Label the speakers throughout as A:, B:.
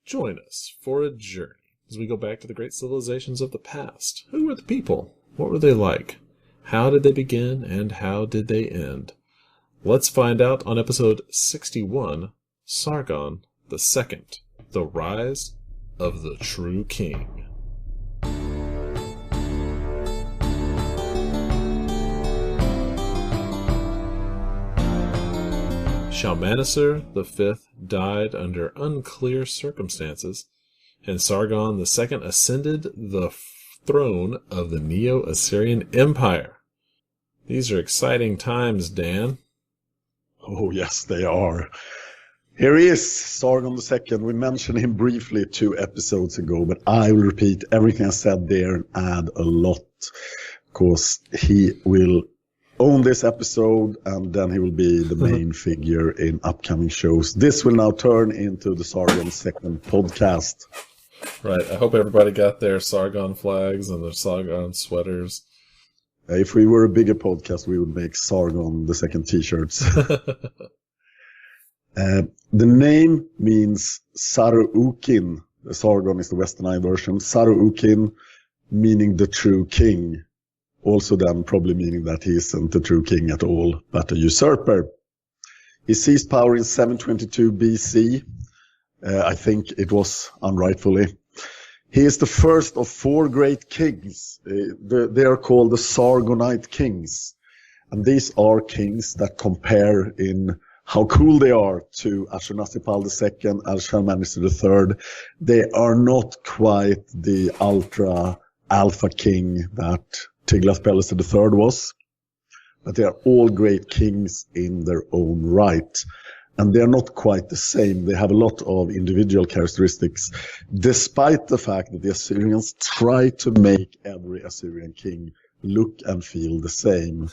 A: Join us for a journey as we go back to the great civilizations of the past. Who were the people? What were they like? How did they begin and how did they end? Let's find out on episode 61, Sargon II, The Rise of the True King. Shalmaneser V died under unclear circumstances, and Sargon II ascended the throne of the Neo-Assyrian Empire. These are exciting times, Dan.
B: Oh, yes, they are. Here he is, Sargon II. We mentioned him briefly 2 episodes ago, but I will repeat everything I said there and add a lot, because he will own this episode, and then he will be the main figure in upcoming shows. This will now turn into the Sargon II podcast.
A: Right. I hope everybody got their Sargon flags and their Sargon sweaters.
B: If we were a bigger podcast, we would make Sargon II t-shirts. The name means Sarru-Ukin. Sargon is the westernized version. Sarru-Ukin, meaning the true king. Also then probably meaning that he isn't the true king at all, but a usurper. He seized power in 722 BC. I think it was unrightfully. He is the first of 4 great kings. They are called the Sargonite kings. And these are kings that compare in how cool they are to Ashurnasirpal II and Shalmaneser III. They are not quite the ultra alpha king that Tiglath-pileser III was, but they are all great kings in their own right. And they are not quite the same. They have a lot of individual characteristics, despite the fact that the Assyrians try to make every Assyrian king look and feel the same.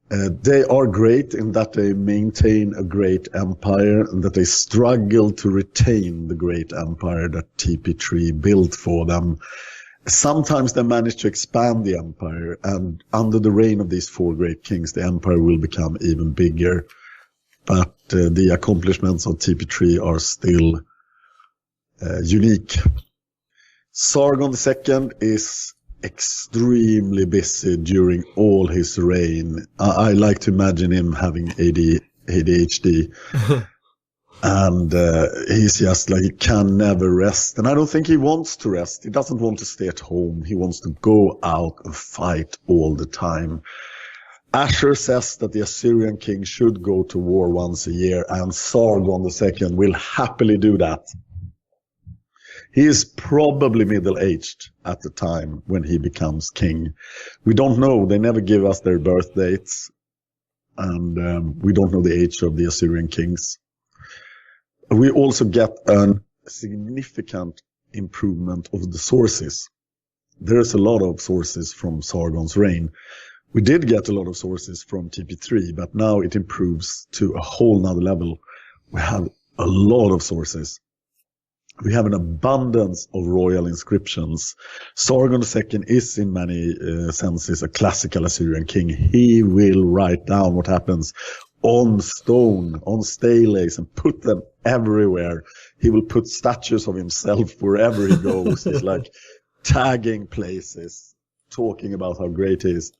B: They are great in that they maintain a great empire and that they struggle to retain the great empire that TP3 built for them. Sometimes they manage to expand the empire, and under the reign of these 4 great kings, the empire will become even bigger. But the accomplishments of TP3 are still unique. Sargon II is extremely busy during all his reign. I like to imagine him having ADHD. And he's just like, he can never rest. And I don't think he wants to rest. He doesn't want to stay at home. He wants to go out and fight all the time. Asher says that the Assyrian king should go to war once a year, and Sargon II will happily do that. He is probably middle-aged at the time when he becomes king. We don't know. They never give us their birth dates. And we don't know the age of the Assyrian kings. We also get a significant improvement of the sources. There is a lot of sources from Sargon's reign. We did get a lot of sources from TP3, but now it improves to a whole nother level. We have a lot of sources. We have an abundance of royal inscriptions. Sargon II is in many senses a classical Assyrian king. He will write down what happens on stone, on steles, and put them everywhere. He will put statues of himself wherever he goes. He's like tagging places, talking about how great he is.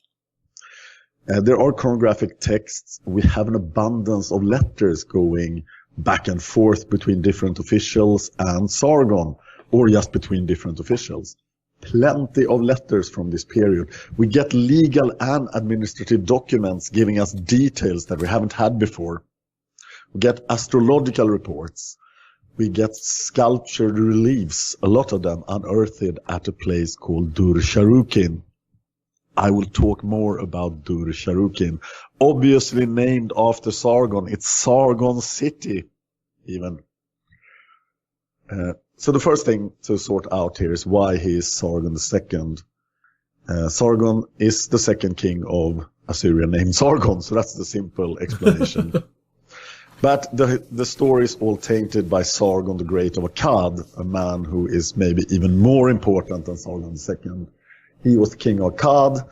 B: There are chronographic texts. We have an abundance of letters going back and forth between different officials and Sargon, or just between different officials. Plenty of letters from this period. We get legal and administrative documents giving us details that we haven't had before. We get astrological reports. We get sculptured reliefs, a lot of them unearthed at a place called Urartu. I will talk more about Urartu. Obviously named after Sargon. It's Sargon City, even. So the first thing to sort out here is why he is Sargon II. Sargon is the second king of Assyria named Sargon, so that's the simple explanation. But the story is all tainted by Sargon the Great of Akkad, a man who is maybe even more important than Sargon II. He was the king of Akkad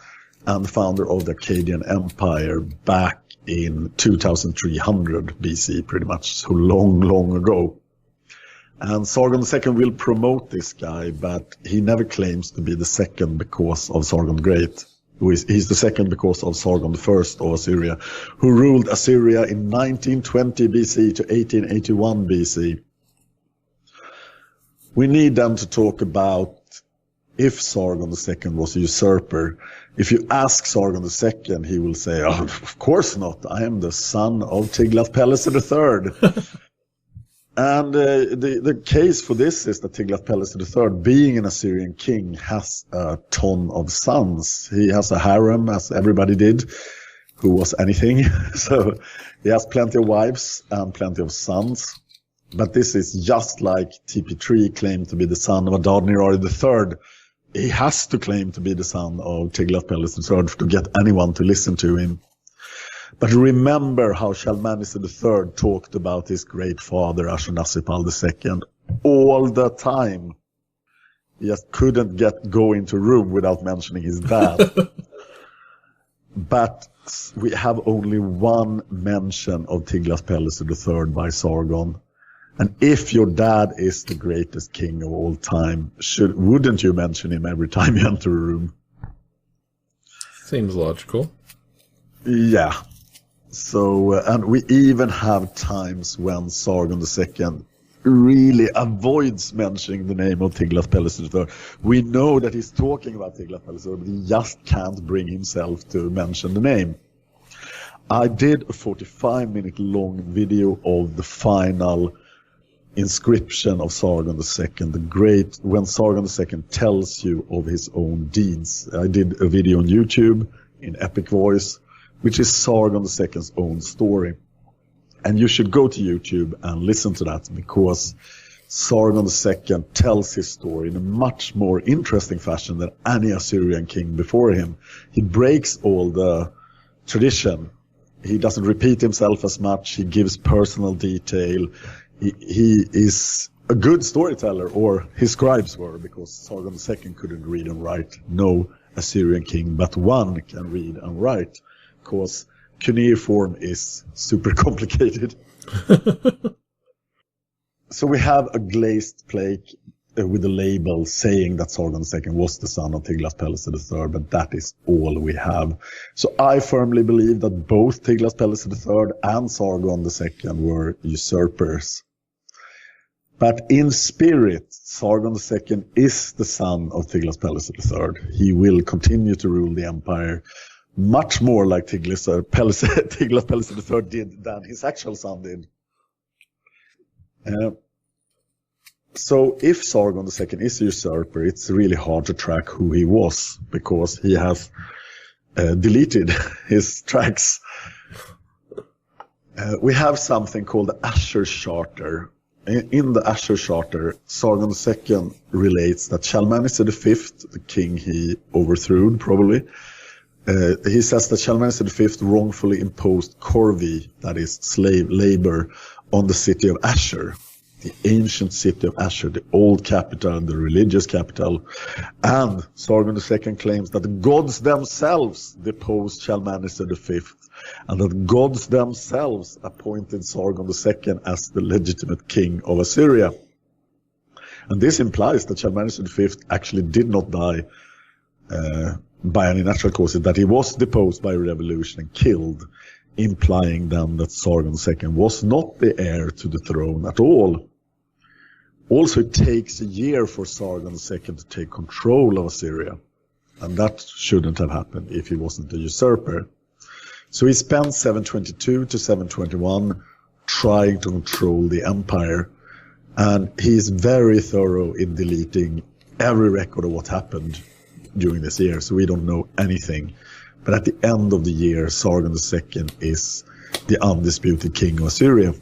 B: and founder of the Akkadian Empire back in 2300 BC, pretty much, so long, long ago. And Sargon II will promote this guy, but he never claims to be the second because of Sargon the Great. He's the second because of Sargon I of Assyria, who ruled Assyria in 1920 BC to 1881 BC. We need them to talk about if Sargon II was a usurper. If you ask Sargon II, he will say, oh, of course not. I am the son of Tiglath-pileser III. And the case for this is that Tiglath-pileser III, being an Assyrian king, has a ton of sons. He has a harem, as everybody did, who was anything. So he has plenty of wives and plenty of sons. But this is just like TP3 claimed to be the son of Adad-nirari III. He has to claim to be the son of Tiglath-pileser III to get anyone to listen to him. But remember how Shalmaneser III talked about his great father Ashurnasirpal II all the time. He just couldn't go into a room without mentioning his dad. But we have only one mention of Tiglath-pileser III by Sargon. And if your dad is the greatest king of all time, wouldn't you mention him every time you enter a room?
A: Seems logical.
B: Yeah. So, and we even have times when Sargon II really avoids mentioning the name of Tiglath-pileser III. We know that he's talking about Tiglath-pileser, but he just can't bring himself to mention the name. I did a 45-minute long video of the final inscription of Sargon II, when Sargon II tells you of his own deeds. I did a video on YouTube in epic voice, which is Sargon II's own story. And you should go to YouTube and listen to that, because Sargon II tells his story in a much more interesting fashion than any Assyrian king before him. He breaks all the tradition. He doesn't repeat himself as much. He gives personal detail. He is a good storyteller, or his scribes were, because Sargon II couldn't read and write. No Assyrian king but one can read and write, because cuneiform is super complicated. So we have a glazed plate with a label saying that Sargon II was the son of Tiglath-pileser III, but that is all we have. So I firmly believe that both Tiglath-pileser III and Sargon II were usurpers. But in spirit, Sargon II is the son of Tiglath-pileser III. He will continue to rule the empire much more like Tiglath-pileser III did than his actual son did. So if Sargon II is a usurper, it's really hard to track who he was, because he has deleted his tracks. We have something called the Ashur Charter. In the Ashur Charter, Sargon II relates that Shalmaneser V, the king he overthrew probably, he says that Shalmaneser V wrongfully imposed corvée, that is slave labor, on the city of Ashur, the ancient city of Ashur, the old capital, the religious capital. And Sargon II claims that the gods themselves deposed Shalmaneser V, and that gods themselves appointed Sargon II as the legitimate king of Assyria. And this implies that Shalmaneser V actually did not die by any natural causes, that he was deposed by a revolution and killed, implying then that Sargon II was not the heir to the throne at all. Also, it takes a year for Sargon II to take control of Assyria, and that shouldn't have happened if he wasn't a usurper. So he spent 722 to 721 trying to control the empire, and he is very thorough in deleting every record of what happened during this year, so we don't know anything. But at the end of the year, Sargon II is the undisputed king of Assyria.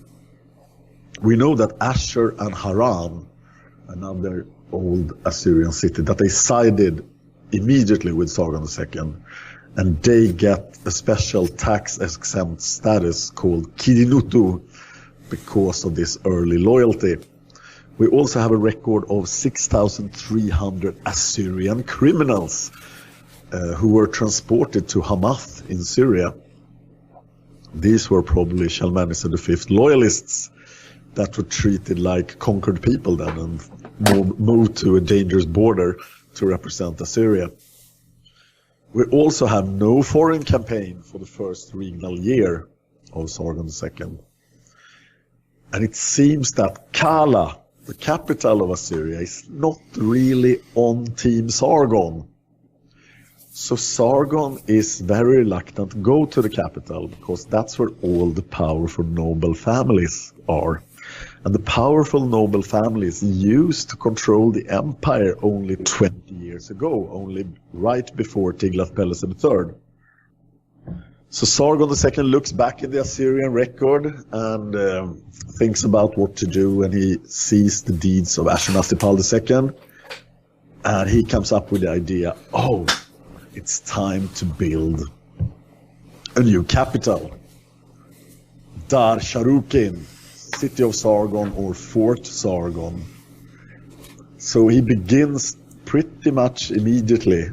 B: We know that Ashur and Haran, another old Assyrian city, that they sided immediately with Sargon II, and they get a special tax-exempt status called Kidinutu because of this early loyalty. We also have a record of 6,300 Assyrian criminals who were transported to Hamath in Syria. These were probably Shalmaneser V loyalists. that were treated like conquered people then and moved to a dangerous border to represent Assyria. We also have no foreign campaign for the first regnal year of Sargon II. And it seems that Kala, the capital of Assyria, is not really on Team Sargon. So Sargon is very reluctant to go to the capital because that's where all the powerful noble families are. And the powerful noble families used to control the empire only 20 years ago, only right before Tiglath-pileser III. So Sargon II looks back in the Assyrian record and thinks about what to do, and he sees the deeds of Ashurnasirpal II, and he comes up with the idea, it's time to build a new capital. Dar Sarru-Ukin, city of Sargon or Fort Sargon. So he begins pretty much immediately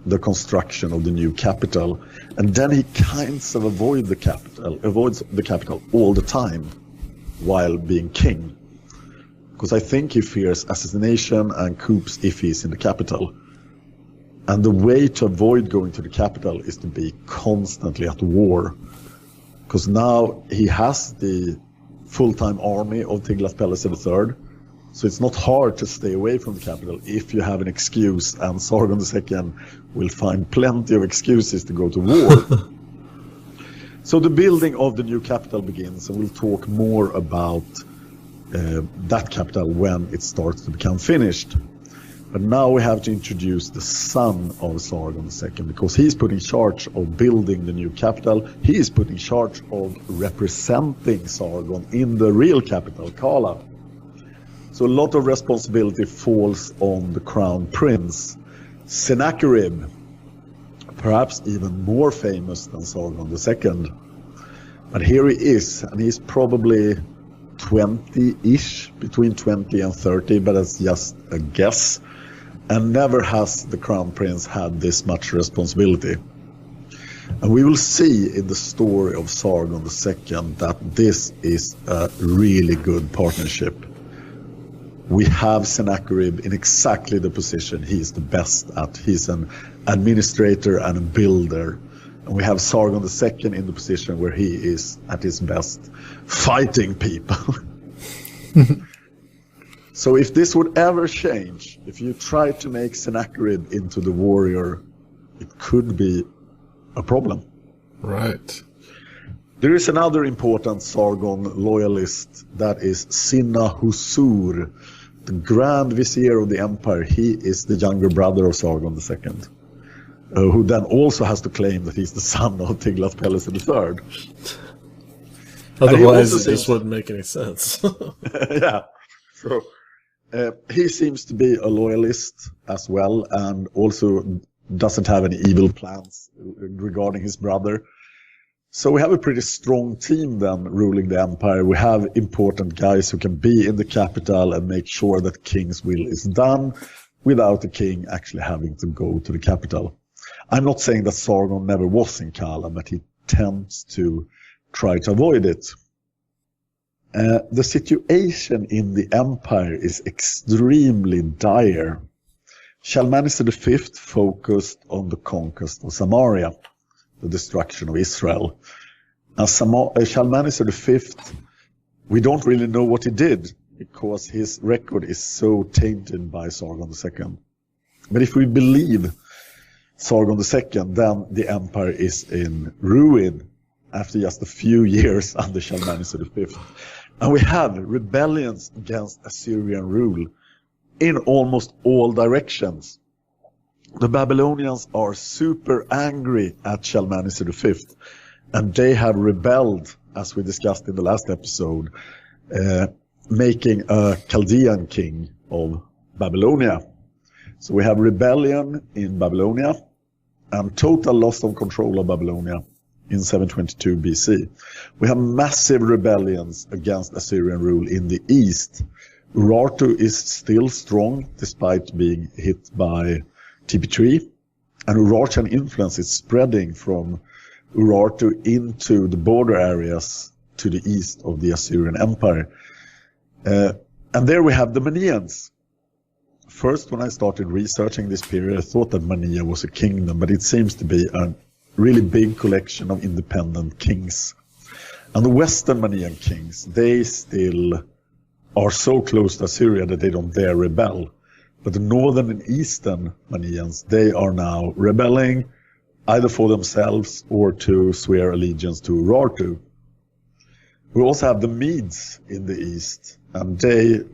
B: the construction of the new capital, and then he kinds of avoids the capital all the time while being king, because I think he fears assassination and coups if he's in the capital. And the way to avoid going to the capital is to be constantly at war, because now he has the full-time army of Tiglath-pileser III, so it's not hard to stay away from the capital if you have an excuse, and Sargon II will find plenty of excuses to go to war. So the building of the new capital begins, and we'll talk more about that capital when it starts to become finished. But now we have to introduce the son of Sargon II, because he's put in charge of building the new capital. He is put in charge of representing Sargon in the real capital, Kala. So a lot of responsibility falls on the crown prince, Sennacherib, perhaps even more famous than Sargon II. But here he is, and he's probably 20-ish, between 20 and 30, but that's just a guess. And never has the crown prince had this much responsibility. And we will see in the story of Sargon II that this is a really good partnership. We have Sennacherib in exactly the position he's the best at. He's an administrator and a builder. And we have Sargon II in the position where he is at his best, fighting people. So if this would ever change, if you try to make Sennacherib into the warrior, it could be a problem.
A: Right.
B: There is another important Sargon loyalist, that is Sinna-Husur, the Grand Vizier of the Empire. He is the younger brother of Sargon II, who then also has to claim that he's the son of Tiglath-pileser III.
A: Otherwise, it just wouldn't make any sense.
B: Yeah. So he seems to be a loyalist as well, and also doesn't have any evil plans regarding his brother. So we have a pretty strong team then ruling the empire. We have important guys who can be in the capital and make sure that king's will is done without the king actually having to go to the capital. I'm not saying that Sargon never was in Kala, but he tends to try to avoid it. The situation in the empire is extremely dire. Shalmaneser V focused on the conquest of Samaria, the destruction of Israel. And Shalmaneser V, we don't really know what he did, because his record is so tainted by Sargon II. But if we believe Sargon II, then the empire is in ruin after just a few years under Shalmaneser V. And we have rebellions against Assyrian rule in almost all directions. The Babylonians are super angry at Shalmaneser V, and they have rebelled, as we discussed in the last episode, making a Chaldean king of Babylonia. So we have rebellion in Babylonia and total loss of control of Babylonia in 722 BC. We have massive rebellions against Assyrian rule in the east. Urartu is still strong despite being hit by TP3, and Urartian influence is spreading from Urartu into the border areas to the east of the Assyrian Empire. And there we have the Manians. First, when I started researching this period, I thought that Mania was a kingdom, but it seems to be a really big collection of independent kings. And the Western Manian kings, they still are so close to Syria that they don't dare rebel. But the northern and eastern Manians, they are now rebelling either for themselves or to swear allegiance to Urartu. We also have the Medes in the east, and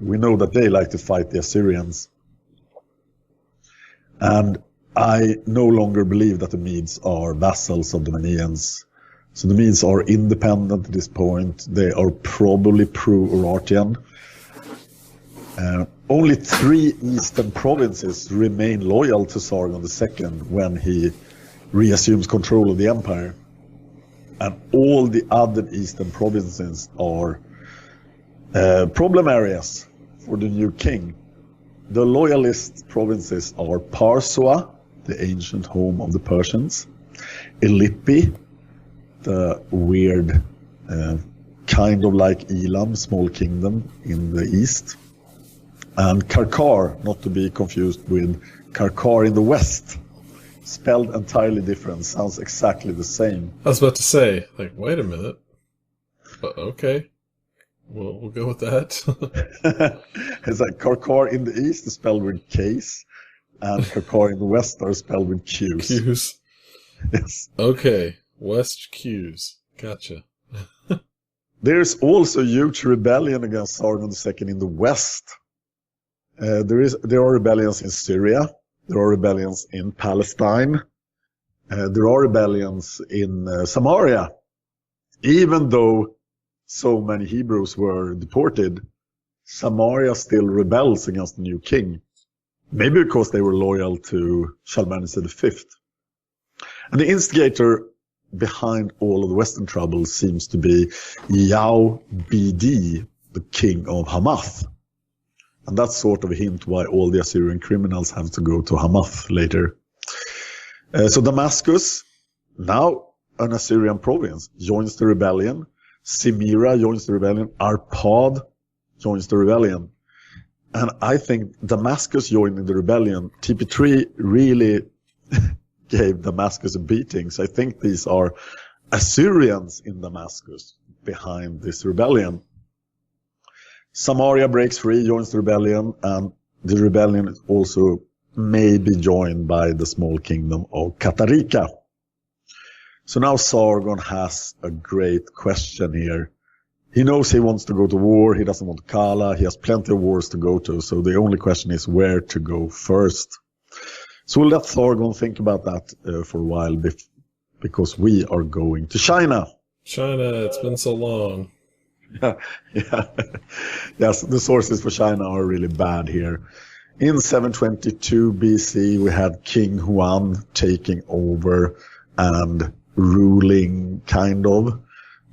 B: we know that they like to fight the Assyrians. And I no longer believe that the Medes are vassals of the Manians. So the Medes are independent at this point. They are probably pro-Urartian. Only 3 eastern provinces remain loyal to Sargon II when he reassumes control of the empire. And all the other eastern provinces are problem areas for the new king. The loyalist provinces are Parsua, the ancient home of the Persians, Illipi, the weird kind of like Elam, small kingdom in the east, and Karkar, not to be confused with Karkar in the west, spelled entirely different, sounds exactly the same.
A: I was about to say, like, wait a minute. But okay. We'll go with that.
B: It's like Karkar in the east is spelled with K's, and Karkar in the west are spelled with Q's.
A: Q's.
B: Yes.
A: Okay. West Q's. Gotcha.
B: There's also huge rebellion against Sargon II in the west. There are rebellions in Syria. There are rebellions in Palestine. There are rebellions in Samaria. Even though so many Hebrews were deported, Samaria still rebels against the new king. Maybe because they were loyal to Shalmaneser V. And the instigator behind all of the Western troubles seems to be Yao-Bidi, the king of Hamath. And that's sort of a hint why all the Assyrian criminals have to go to Hamath later. So Damascus, now an Assyrian province, joins the rebellion. Simira joins the rebellion. Arpad joins the rebellion. And I think Damascus joining the rebellion, TP3 really gave Damascus a beating. So I think these are Assyrians in Damascus behind this rebellion. Samaria breaks free, joins the rebellion, and the rebellion is also maybe joined by the small kingdom of Katarika. So now Sargon has a great question here. He knows he wants to go to war, he doesn't want Kala, he has plenty of wars to go to, so the only question is where to go first. So we'll let Sargon think about that for a while, because we are going to China.
A: China, it's been so long.
B: Yeah. Yes, the sources for China are really bad here. In 722 BC, we had King Huan taking over and ruling kind of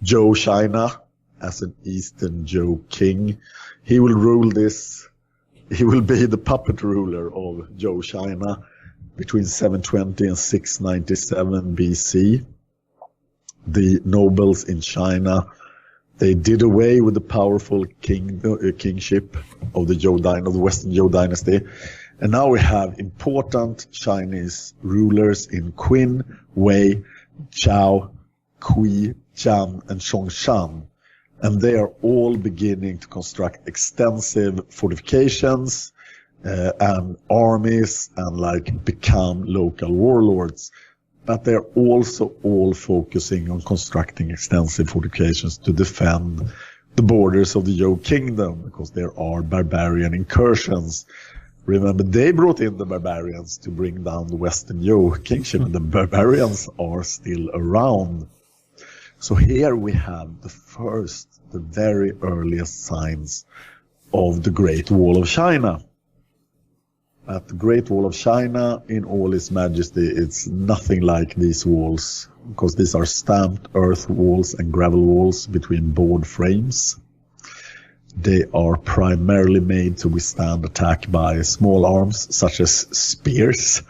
B: Zhou China as an Eastern Zhou king. He will rule this. He will be the puppet ruler of Zhou China between 720 and 697 BC. The nobles in China, they did away with the powerful kingship of the Zhou dynasty, of the Western Zhou dynasty, and now we have important Chinese rulers in Qin, Wei, Zhao, Kui, Jian, and Zhongshan, and they are all beginning to construct extensive fortifications and armies and become local warlords. But they're also all focusing on constructing extensive fortifications to defend the borders of the Zhou kingdom, because there are barbarian incursions. Remember, they brought in the barbarians to bring down the Western Zhou kingship, and the barbarians are still around. So here we have the very earliest signs of the Great Wall of China. At the Great Wall of China, in all its majesty, it's nothing like these walls, because these are stamped earth walls and gravel walls between board frames. They are primarily made to withstand attack by small arms, such as spears.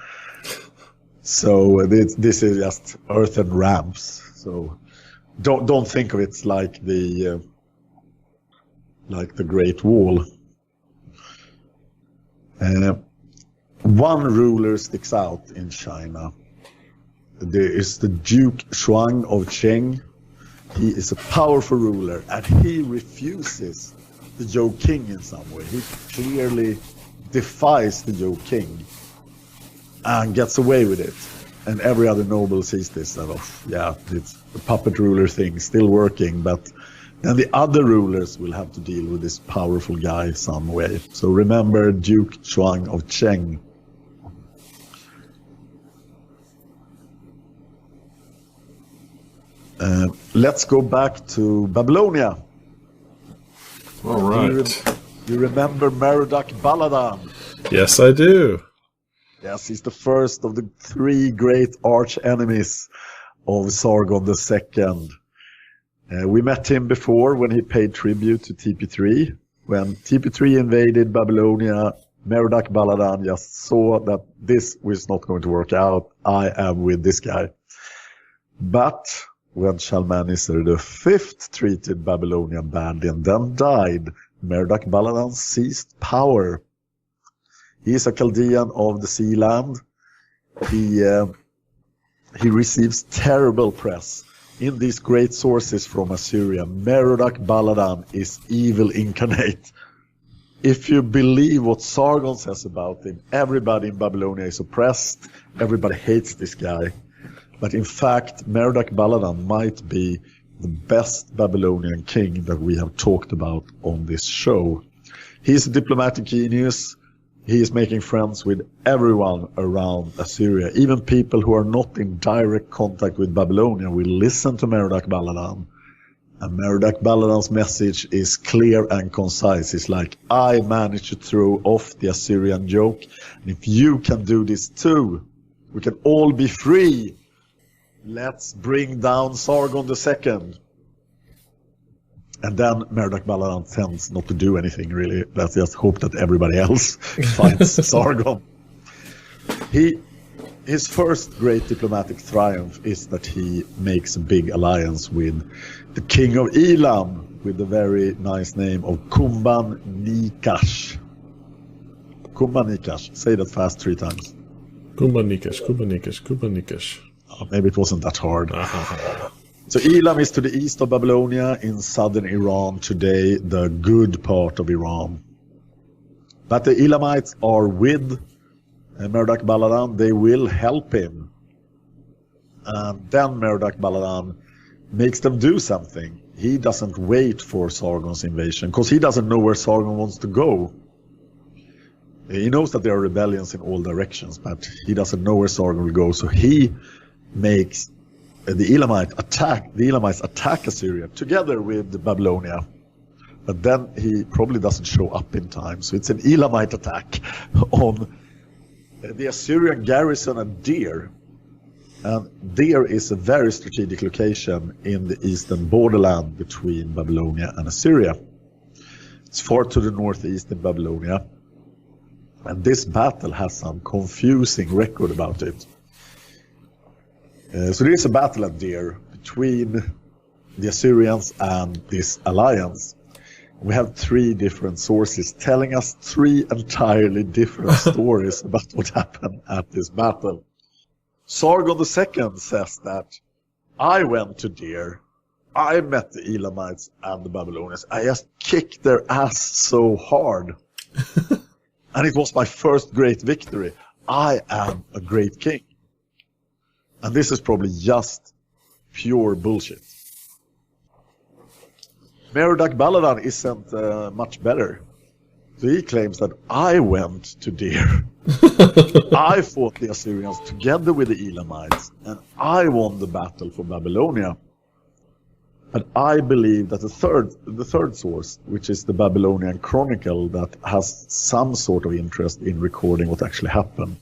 B: So this is just earthen ramps. So don't think of it like the like the Great Wall. One ruler sticks out in China. There is the Duke Shuang of Cheng. He is a powerful ruler, and he refuses the Zhou King in some way. He clearly defies the Zhou King and gets away with it. And every other noble sees this and it's the puppet ruler thing still working, but then the other rulers will have to deal with this powerful guy some way. So remember Duke Shuang of Cheng. Let's go back to Babylonia.
A: All right.
B: You remember Merodach-Baladan?
A: Yes, I do.
B: Yes, he's the first of the 3 great arch enemies of Sargon II. We met him before when he paid tribute to TP3. When TP3 invaded Babylonia, Merodach-Baladan just saw that this was not going to work out. I am with this guy. But when Shalmaneser V treated Babylonia badly and then died, Merodach-Baladan seized power. He is a Chaldean of the sea land. He receives terrible press. In these great sources from Assyria, Merodach-Baladan is evil incarnate. If you believe what Sargon says about him, everybody in Babylonia is oppressed. Everybody hates this guy. But in fact, Merodach-Baladan might be the best Babylonian king that we have talked about on this show. He's a diplomatic genius. He is making friends with everyone around Assyria. Even people who are not in direct contact with Babylonia will listen to Merodach-Baladan. And Merodach-Baladan's message is clear and concise. It's like, I managed to throw off the Assyrian joke. And if you can do this too, we can all be free. Let's bring down Sargon II. And then Merodach-Baladan tends not to do anything, really. Let's just hope that everybody else fights Sargon. His first great diplomatic triumph is that he makes a big alliance with the king of Elam, with the very nice name of Kumban-Nikash. Kumban-Nikash. Say that fast 3 times.
A: Kumban-Nikash, Kumban-Nikash, Kumban-Nikash.
B: Maybe it wasn't that hard. So Elam is to the east of Babylonia, in southern Iran today, the good part of Iran. But the Elamites are with Merodach-Baladan. They will help him. And then Merodach-Baladan makes them do something. He doesn't wait for Sargon's invasion, because he doesn't know where Sargon wants to go. He knows that there are rebellions in all directions, but he doesn't know where Sargon will go. So he makes the Elamites attack Assyria together with Babylonia. But then he probably doesn't show up in time. So it's an Elamite attack on the Assyrian garrison at Deir. And Deir is a very strategic location in the eastern borderland between Babylonia and Assyria. It's far to the northeast in Babylonia. And this battle has some confusing record about it. So there is a battle at Deir between the Assyrians and this alliance. We have 3 different sources telling us 3 entirely different stories about what happened at this battle. Sargon II says that I went to Deir, I met the Elamites and the Babylonians, I just kicked their ass so hard. And it was my first great victory. I am a great king. And this is probably just pure bullshit. Merodach-Baladan isn't much better. So he claims that I went to Deir. I fought the Assyrians together with the Elamites, and I won the battle for Babylonia. But I believe that the third source, which is the Babylonian Chronicle, that has some sort of interest in recording what actually happened.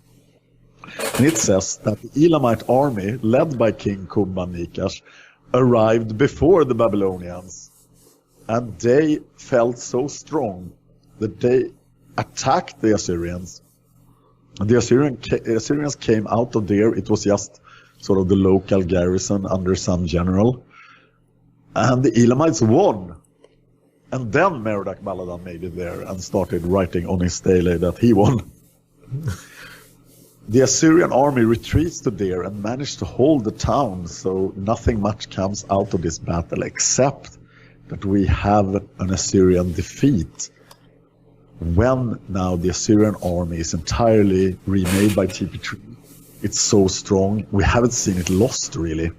B: And it says that the Elamite army, led by King Kumban-Nikash, arrived before the Babylonians. And they felt so strong that they attacked the Assyrians. And the Assyrians came out of there. It was just sort of the local garrison under some general. And the Elamites won. And then Merodach-Baladan made it there and started writing on his stele that he won. The Assyrian army retreats to there and managed to hold the town, so nothing much comes out of this battle except that we have an Assyrian defeat. When now the Assyrian army is entirely remade by TP3, it's so strong, we haven't seen it lost really.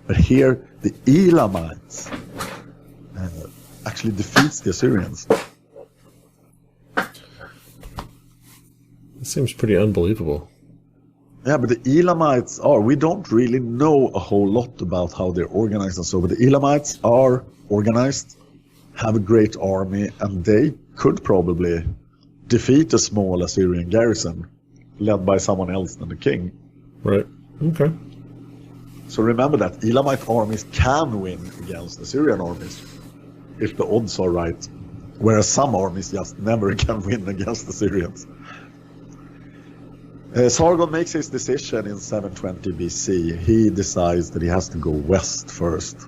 B: But here the Elamites actually defeats the Assyrians.
A: It seems pretty unbelievable.
B: Yeah, but the Elamites we don't really know a whole lot about how they're organized and so, but the Elamites are organized, have a great army, and they could probably defeat a small Assyrian garrison led by someone else than the king.
A: Right. Okay.
B: So remember that Elamite armies can win against Assyrian armies if the odds are right, whereas some armies just never can win against the Syrians. Sargon makes his decision in 720 BC. He decides that he has to go west first.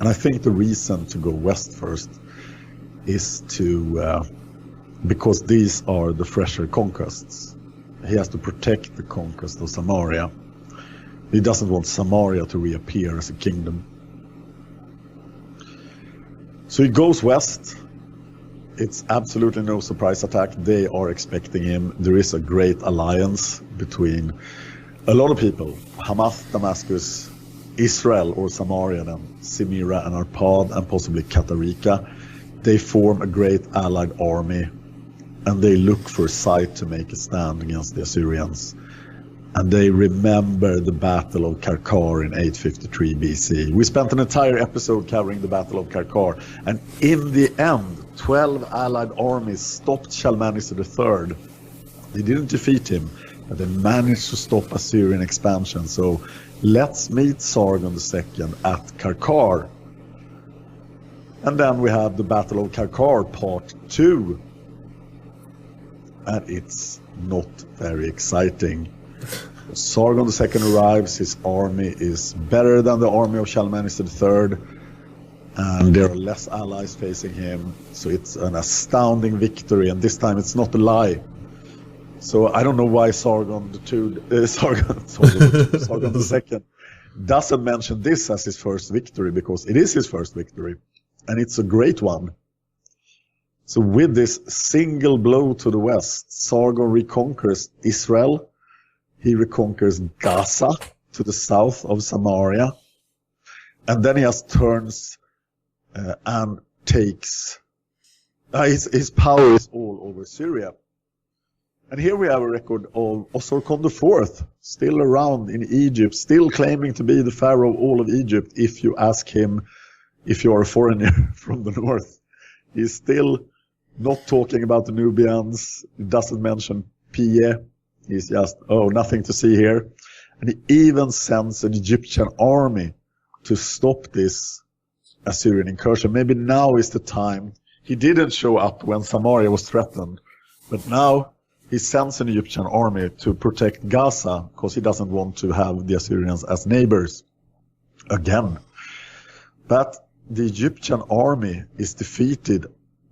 B: And I think the reason to go west first is because these are the fresher conquests. He has to protect the conquest of Samaria. He doesn't want Samaria to reappear as a kingdom. So he goes west. It's absolutely no surprise attack. They are expecting him. There is a great alliance between a lot of people. Hamath, Damascus, Israel or Samaria, then Simira and Arpad, and possibly Katarika. They form a great allied army, and they look for a site to make a stand against the Assyrians. And they remember the Battle of Karkar in 853 BC. We spent an entire episode covering the Battle of Karkar, and in the end, 12 allied armies stopped Shalmaneser III. They didn't defeat him, but they managed to stop Assyrian expansion. So let's meet Sargon II at Karkar. And then we have the Battle of Karkar Part 2. And it's not very exciting. Sargon II arrives, his army is better than the army of Shalmaneser III, and there are less allies facing him, so it's an astounding victory, and this time it's not a lie. So I don't know why Sargon II doesn't mention this as his first victory, because it is his first victory, and it's a great one. So with this single blow to the west, Sargon reconquers Israel. He reconquers Gaza to the south of Samaria. And then he just turns and takes... his power is all over Syria. And here we have a record of Sargon IV, still around in Egypt, still claiming to be the pharaoh of all of Egypt if you ask him if you are a foreigner from the north. He's still not talking about the Nubians. He doesn't mention Pie. He's just, nothing to see here. And he even sends an Egyptian army to stop this Assyrian incursion. Maybe now is the time. He didn't show up when Samaria was threatened, but now he sends an Egyptian army to protect Gaza because he doesn't want to have the Assyrians as neighbors again. But the Egyptian army is defeated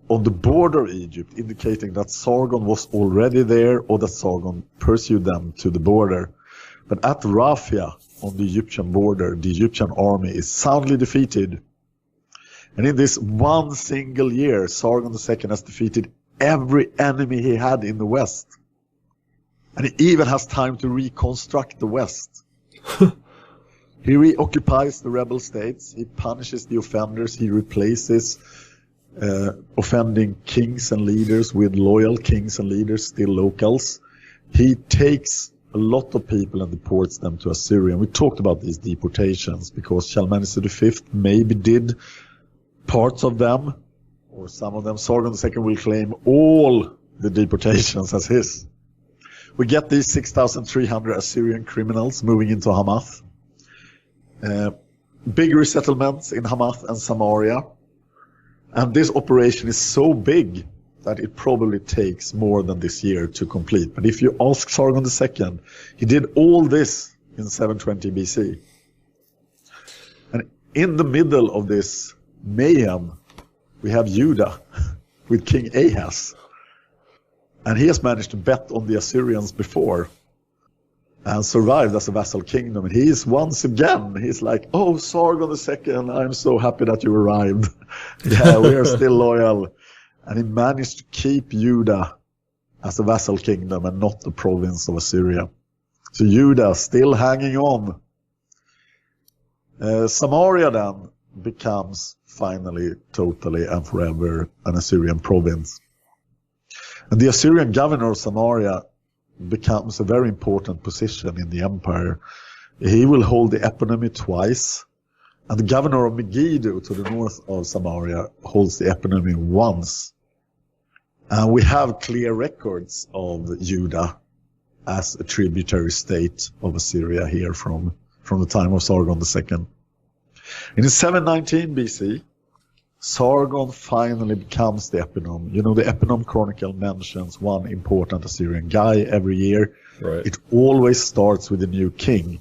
B: on the border of Egypt, indicating that Sargon was already there or that Sargon pursued them to the border. But at Rafia, on the Egyptian border, the Egyptian army is soundly defeated. And in this one single year, Sargon II has defeated every enemy he had in the west. And he even has time to reconstruct the west. He reoccupies the rebel states, he punishes the offenders, he replaces offending kings and leaders with loyal kings and leaders, still locals. He takes a lot of people and deports them to Assyria. We talked about these deportations because Shalmaneser V maybe did parts of them, or some of them. Sargon II will claim all the deportations as his. We get these 6,300 Assyrian criminals moving into Hamath. Big resettlements in Hamath and Samaria. And this operation is so big that it probably takes more than this year to complete. But if you ask Sargon II, he did all this in 720 BC. And in the middle of this mayhem, we have Judah with King Ahaz. And he has managed to bet on the Assyrians before and survived as a vassal kingdom. And he is once again, he's like, oh, Sargon II, I'm so happy that you arrived. Yeah, we are still loyal. And he managed to keep Judah as a vassal kingdom and not the province of Assyria. So Judah still hanging on. Samaria then becomes finally, totally and forever an Assyrian province. And the Assyrian governor of Samaria becomes a very important position in the empire. He will hold the eponymy twice, and the governor of Megiddo to the north of Samaria holds the eponymy once. And we have clear records of Judah as a tributary state of Assyria here from the time of Sargon II. In 719 BC, Sargon finally becomes the eponym. You know, the eponym chronicle mentions one important Assyrian guy every year.
A: Right.
B: It always starts with a new king.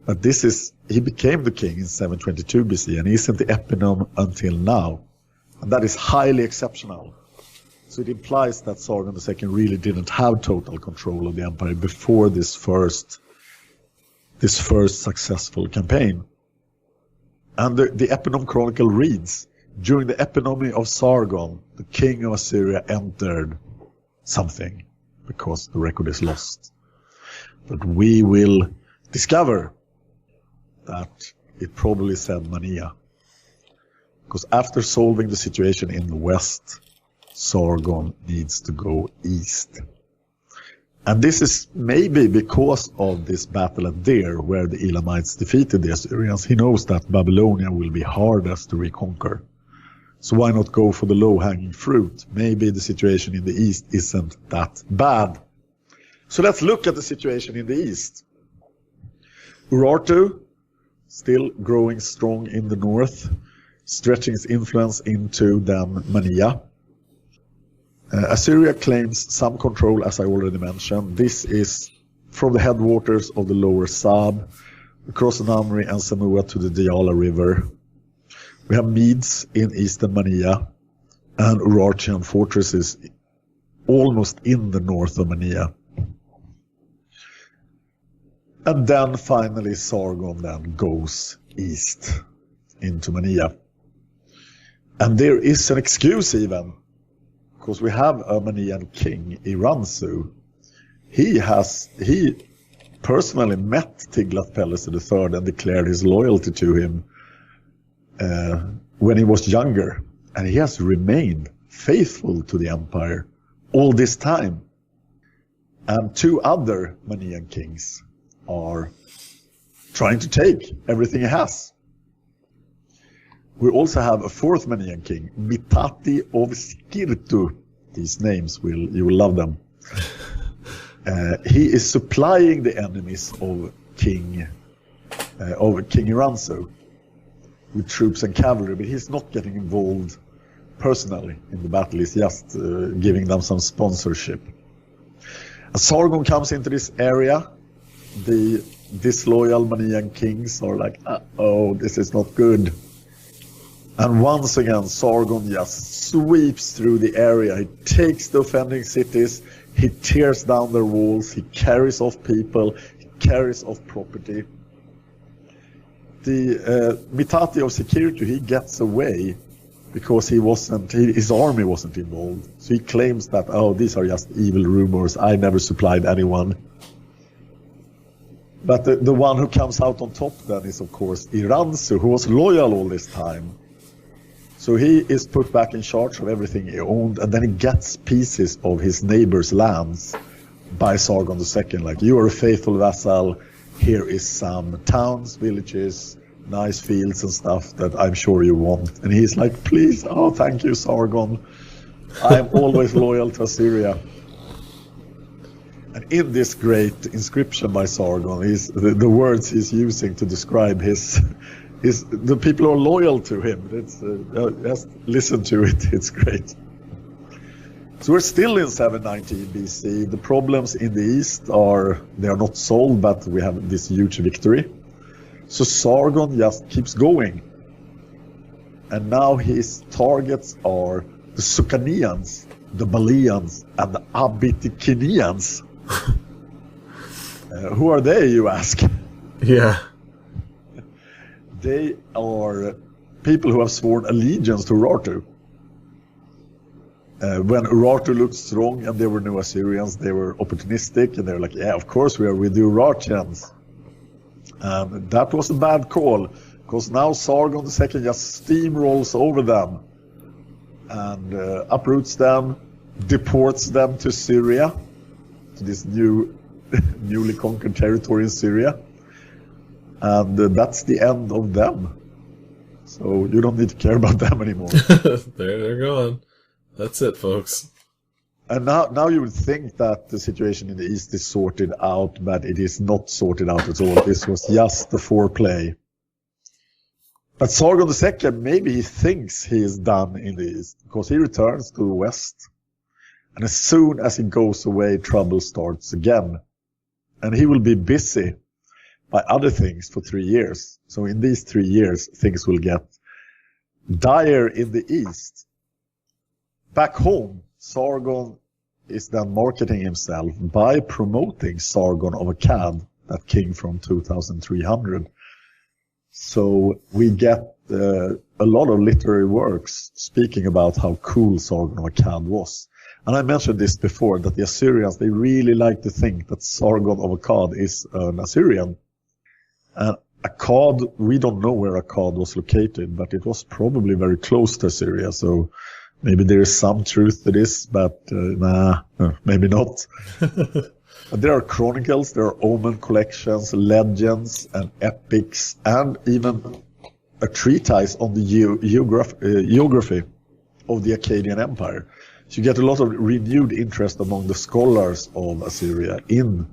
B: But he became the king in 722 BC, and he isn't the eponym until now. And that is highly exceptional. So it implies that Sargon II really didn't have total control of the empire before this first successful campaign. And the eponym chronicle reads, during the eponymy of Sargon, the king of Assyria entered something, because the record is lost. But we will discover that it probably said Mania. Because after solving the situation in the west, Sargon needs to go east. And this is maybe because of this battle at Deir, where the Elamites defeated the Assyrians. He knows that Babylonia will be hardest to reconquer. So why not go for the low-hanging fruit? Maybe the situation in the east isn't that bad. So let's look at the situation in the east. Urartu, still growing strong in the north, stretching its influence into Mania. Assyria claims some control, as I already mentioned. This is from the headwaters of the lower Sab, across Namri and Samua to the Diyala River. We have Medes in eastern Mania, and Urartian fortresses almost in the north of Mania. And then finally Sargon then goes east into Mania. And there is an excuse even, because we have a Manian king, Urartu. He personally met Tiglath-pileser III and declared his loyalty to him when he was younger, and he has remained faithful to the empire all this time. And two other Manian kings are trying to take everything he has. We also have a fourth Manian king, Mitati of Skirtu. These names, you will love them. He is supplying the enemies of King Urartu with troops and cavalry, but he's not getting involved personally in the battle. He's just giving them some sponsorship. As Sargon comes into this area, the disloyal Manian kings are like, oh, this is not good. And once again, Sargon just sweeps through the area. He takes the offending cities, he tears down their walls, he carries off people, he carries off property. The Mitati of Sekirtu, he gets away because his army wasn't involved. So he claims that, oh, these are just evil rumors, I never supplied anyone. But the one who comes out on top then is, of course, Urartu, who was loyal all this time. So he is put back in charge of everything he owned, and then he gets pieces of his neighbor's lands by Sargon II. Like, you are a faithful vassal, here is some towns, villages, nice fields and stuff that I'm sure you want. And he's like, please, oh, thank you, Sargon. I'm always loyal to Assyria. And in this great inscription by Sargon, the words he's using to describe the people who are loyal to him. It's just listen to it, it's great. So we're still in 719 BC. The problems in the east are not solved, but we have this huge victory. So Sargon just keeps going. And now his targets are the Sukanians, the Balians, and the Abitikinians. Who are they, you ask?
A: Yeah.
B: They are people who have sworn allegiance to Urartu. When Urartu looked strong and there were no Assyrians, they were opportunistic, and they were like, yeah, of course we are with the Urartians. And that was a bad call, because now Sargon II just steamrolls over them and uproots them, deports them to Syria, to this newly conquered territory in Syria. And that's the end of them. So you don't need to care about them anymore.
A: They're gone. That's it, folks.
B: And now you would think that the situation in the East is sorted out, but it is not sorted out at all. This was just the foreplay. But Sargon II, maybe he thinks he is done in the East, because he returns to the West. And as soon as he goes away, trouble starts again. And he will be busy by other things for 3 years. So in these 3 years, things will get dire in the East. Back home, Sargon is then marketing himself by promoting Sargon of Akkad, that king from 2300. So we get a lot of literary works speaking about how cool Sargon of Akkad was. And I mentioned this before, that the Assyrians, they really like to think that Sargon of Akkad is an Assyrian. And Akkad, we don't know where Akkad was located, but it was probably very close to Syria, so maybe there is some truth to this, but maybe not. There are chronicles, there are omen collections, legends, and epics, and even a treatise on the geography of the Akkadian Empire. So you get a lot of renewed interest among the scholars of Assyria in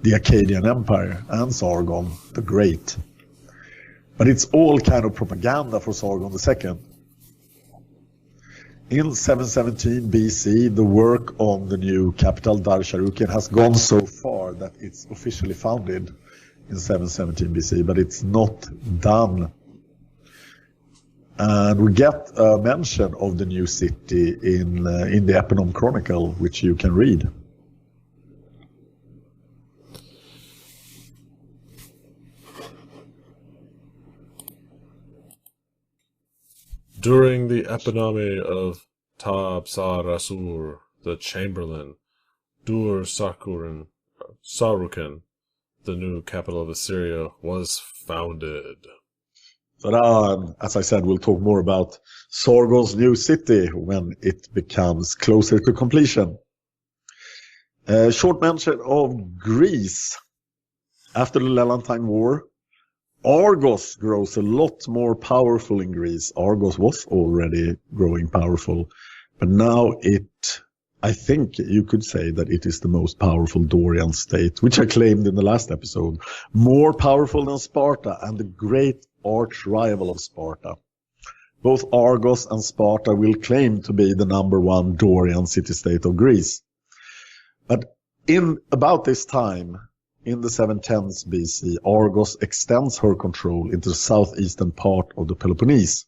B: the Akkadian Empire and Sargon the Great. But it's all kind of propaganda for Sargon II. In 717 BC, the work on the new capital, Sarru-Ukin, has gone so far that it's officially founded in 717 BC, but it's not done. And we get a mention of the new city in the Eponym Chronicle, which you can read.
A: During the eponymy of Tab-Sar-Asur, the Chamberlain, Sarru-Ukin, the new capital of Assyria, was founded.
B: So as I said, we'll talk more about Sargon's new city when it becomes closer to completion. Short mention of Greece. After the Levantine War, Argos grows a lot more powerful in Greece. Argos was already growing powerful, but now I think you could say that it is the most powerful Dorian state, which I claimed in the last episode. More powerful than Sparta and the great arch rival of Sparta. Both Argos and Sparta will claim to be the #1 Dorian city-state of Greece. But in about this time, in the 710s BC, Argos extends her control into the southeastern part of the Peloponnese.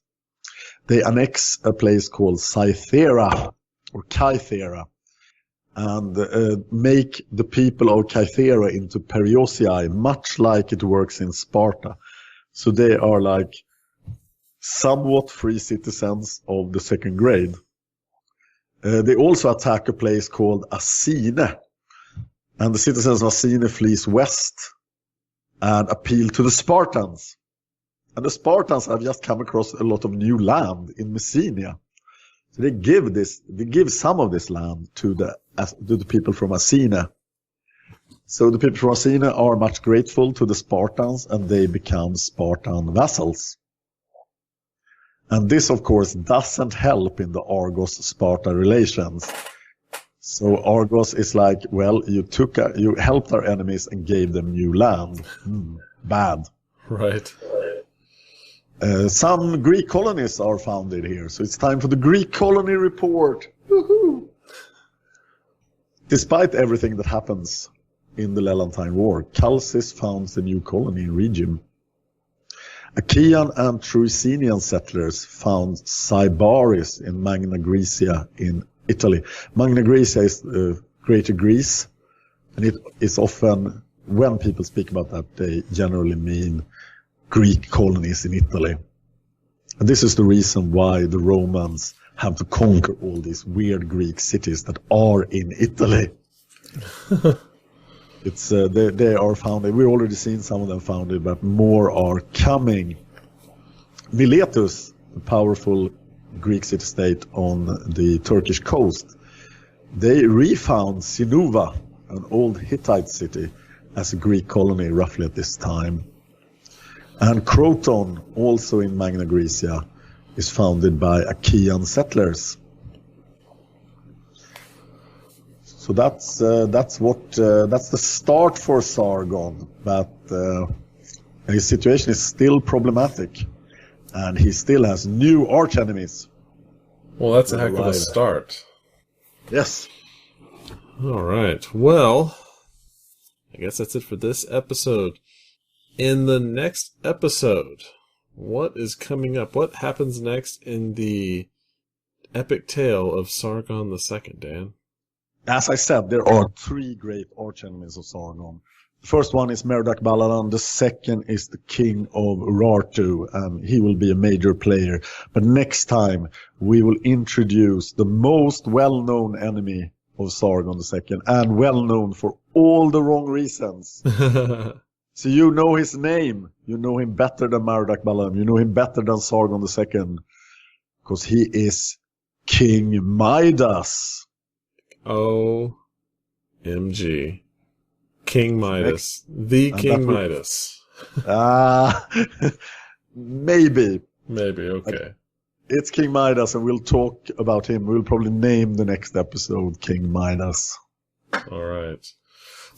B: They annex a place called Cythera, or Kythera, and make the people of Kythera into Periosiai, much like it works in Sparta. So they are like somewhat free citizens of the second grade. They also attack a place called Asine, and the citizens of Asine flees west and appeal to the Spartans. And the Spartans have just come across a lot of new land in Messenia. So they give some of this land to the people from Asine. So the people from Asine are much grateful to the Spartans, and they become Spartan vassals. And this, of course, doesn't help in the Argos-Sparta relations. So Argos is like, well, you helped our enemies and gave them new land. Bad.
A: Right.
B: Some Greek colonies are founded here, so it's time for the Greek colony report. Woohoo! Despite everything that happens in the Levantine War, Chalcis founds a new colony in Rhegium. Achaean and Trucinian settlers found Sybaris in Magna Graecia in Italy. Magna Graecia is Greater Greece, and it is often, when people speak about that, they generally mean Greek colonies in Italy. And this is the reason why the Romans have to conquer all these weird Greek cities that are in Italy. It's they are founded. We've already seen some of them founded, but more are coming. Miletus, the powerful Greek city-state on the Turkish coast, they refound Sinuva, an old Hittite city, as a Greek colony roughly at this time. And Croton, also in Magna Graecia, is founded by Achaean settlers. So that's the start for Sargon, but his situation is still problematic, and he still has new archenemies.
A: Well, that's a heck of a start.
B: Yes.
A: All right. Well, I guess that's it for this episode. In the next episode, what is coming up? What happens next in the epic tale of Sargon II, Dan?
B: As I said, there are three great archenemies of Sargon. The first one is Merodach-Baladan. The second is the king of Urartu, and he will be a major player. But next time, we will introduce the most well-known enemy of Sargon II, and well-known for all the wrong reasons. So you know his name. You know him better than Merodach-Baladan. You know him better than Sargon II. Because he is King Midas.
A: OMG. King Midas. The King Midas.
B: Maybe.
A: Maybe, okay.
B: It's King Midas, and we'll talk about him. We'll probably name the next episode King Midas.
A: All right.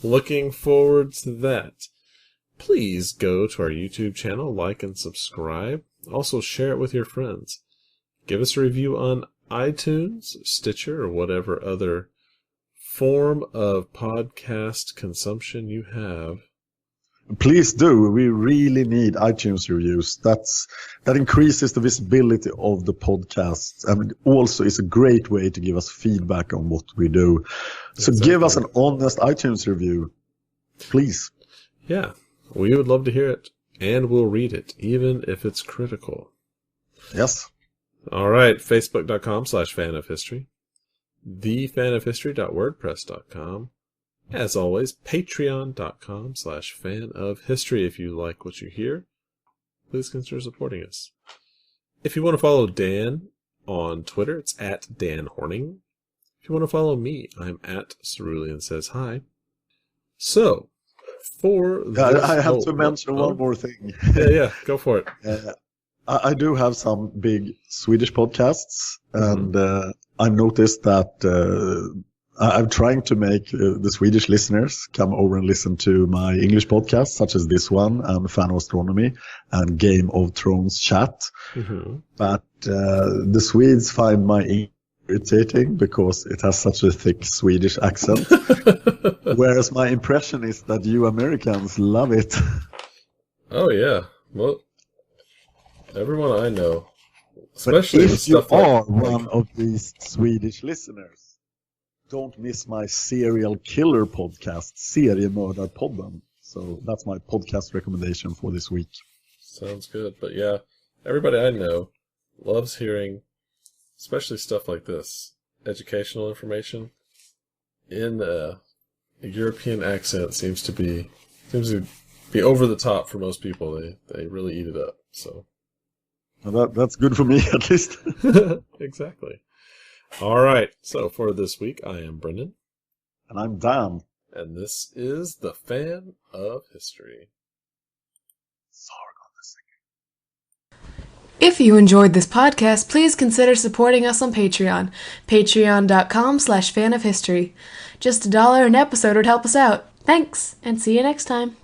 A: Looking forward to that. Please go to our YouTube channel, like and subscribe. Also share it with your friends. Give us a review on iTunes, Stitcher, or whatever other form of podcast consumption you have.
B: Please do. We really need iTunes reviews. That increases the visibility of the podcast, and also is a great way to give us feedback on what we do. So
A: Exactly.
B: Give us an honest iTunes review, please.
A: Yeah, we would love to hear it, and we'll read it, even if it's critical.
B: Yes.
A: All right, facebook.com/fanofhistory, thefanofhistory.wordpress.com. As always, patreon.com/fanofhistory. If you like what you hear, please consider supporting us. If you want to follow Dan on Twitter, it's at Dan Horning. If you want to follow me, I'm at Sarru-Ukin Says Hi. So, for this...
B: I have to mention one more thing.
A: Yeah, go for it.
B: I do have some big Swedish podcasts, and I've noticed that I'm trying to make the Swedish listeners come over and listen to my English podcasts, such as this one, and Fan of Astronomy, and Game of Thrones Chat. Mm-hmm. But the Swedes find my English irritating because it has such a thick Swedish accent, whereas my impression is that you Americans love it.
A: Oh, yeah. Well, everyone I know, especially
B: but if you are
A: like
B: one of these Swedish listeners, don't miss my serial killer podcast, Seriemördarpodden. So that's my podcast recommendation for this week.
A: Sounds good. But yeah, everybody I know loves hearing, especially stuff like this, educational information in a European accent seems to be over the top for most people. They really eat it up. So
B: that's good for me, at least.
A: Exactly. All right. So for this week, I am Brendan.
B: And I'm Dan.
A: And this is the Fan of History.
C: If you enjoyed this podcast, please consider supporting us on Patreon. Patreon.com/fanofhistory. Just $1 an episode would help us out. Thanks, and see you next time.